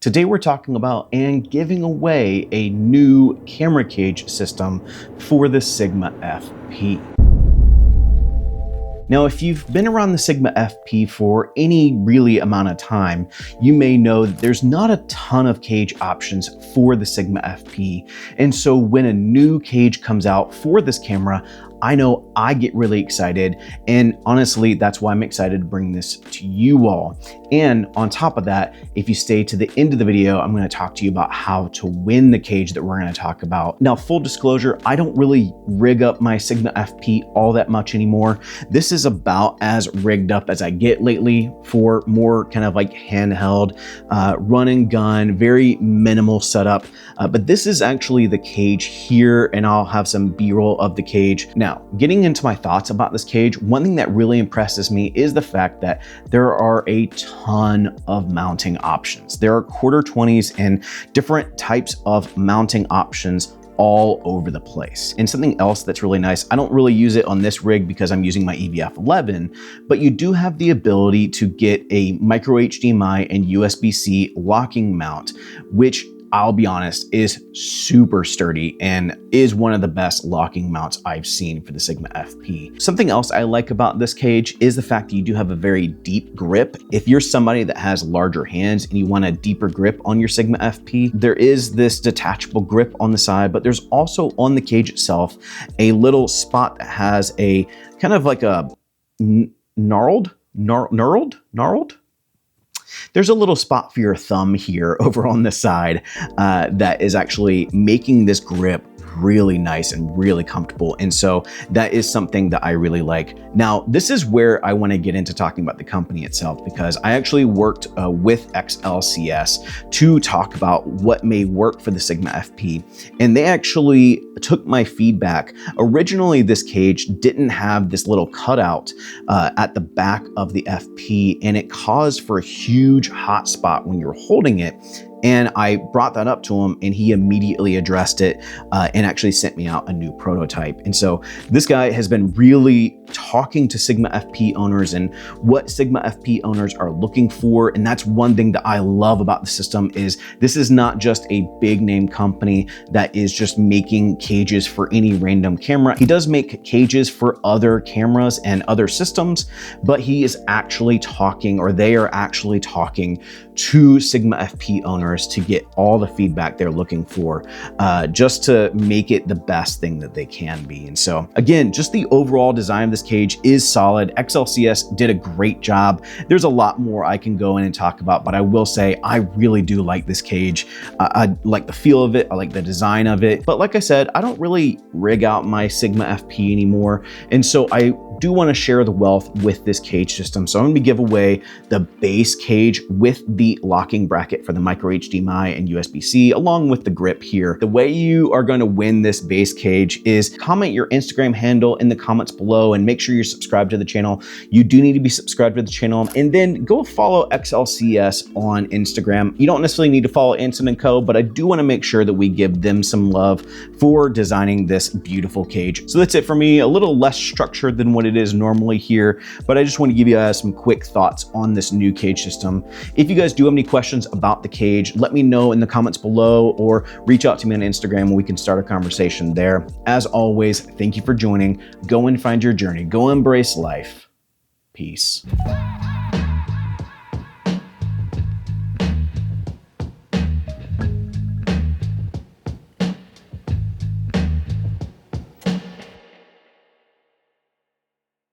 Today we're talking about and giving away a new camera cage system for the Sigma FP. Now, if you've been around the Sigma FP for any really amount of time, you may know that there's not a ton of cage options for the Sigma FP. And so when a new cage comes out for this camera, I know I get really excited, and honestly, that's why I'm excited to bring this to you all. And on top of that, if you stay to the end of the video, I'm gonna talk to you about how to win the cage that we're gonna talk about. Now, full disclosure, I don't really rig up my Sigma FP all that much anymore. This is about as rigged up as I get lately for more kind of like handheld, run and gun, very minimal setup. But this is actually the cage here, and I'll have some B-roll of the cage. Now, getting into my thoughts about this cage, one thing that really impresses me is the fact that there are a ton of mounting options. There are quarter 20s and different types of mounting options all over the place. And something else that's really nice, I don't really use it on this rig because I'm using my EVF11, but you do have the ability to get a micro HDMI and USB-C locking mount, which I'll be honest, is super sturdy and is one of the best locking mounts I've seen for the Sigma FP. Something else I like about this cage is the fact that you do have a very deep grip. If you're somebody that has larger hands and you want a deeper grip on your Sigma FP, there is this detachable grip on the side, but there's also on the cage itself a little spot that has a kind of like a gnarled? There's a little spot for your thumb here over on the side that is actually making this grip really nice and really comfortable. And so that is something that I really like. Now, this is where I want to get into talking about the company itself, because I actually worked with XLCS to talk about what may work for the Sigma FP. And they actually took my feedback. Originally, this cage didn't have this little cutout at the back of the FP, and it caused for a huge hot spot when you're holding it. And I brought that up to him, and he immediately addressed it and actually sent me out a new prototype. And so this guy has been really talking to Sigma FP owners and what Sigma FP owners are looking for. And that's one thing that I love about the system is this is not just a big name company that is just making cages for any random camera. He does make cages for other cameras and other systems, but he is actually talking, or they are actually talking to Sigma FP owners to get all the feedback they're looking for, just to make it the best thing that they can be. And so again, just the overall design of this cage is solid. XLCS did a great job. There's a lot more I can go in and talk about, but I will say I really do like this cage. I like the feel of it. I like the design of it. But like I said, I don't really rig out my Sigma FP anymore. And so I do want to share the wealth with this cage system. So I'm going to give away the base cage with the locking bracket for the micro HDMI and USB-C, along with the grip here. The way you are going to win this base cage is comment your Instagram handle in the comments below and make sure you're subscribed to the channel. You do need to be subscribed to the channel, and then go follow XLCS on Instagram. You don't necessarily need to follow Anson & Co, but I do want to make sure that we give them some love for designing this beautiful cage. So that's it for me, a little less structured than what it is normally here, but I just want to give you guys some quick thoughts on this new cage system. If you guys do have any questions about the cage, let me know in the comments below, or reach out to me on Instagram and we can start a conversation there. As always, thank you for joining. Go and find your journey. Go embrace life. Peace.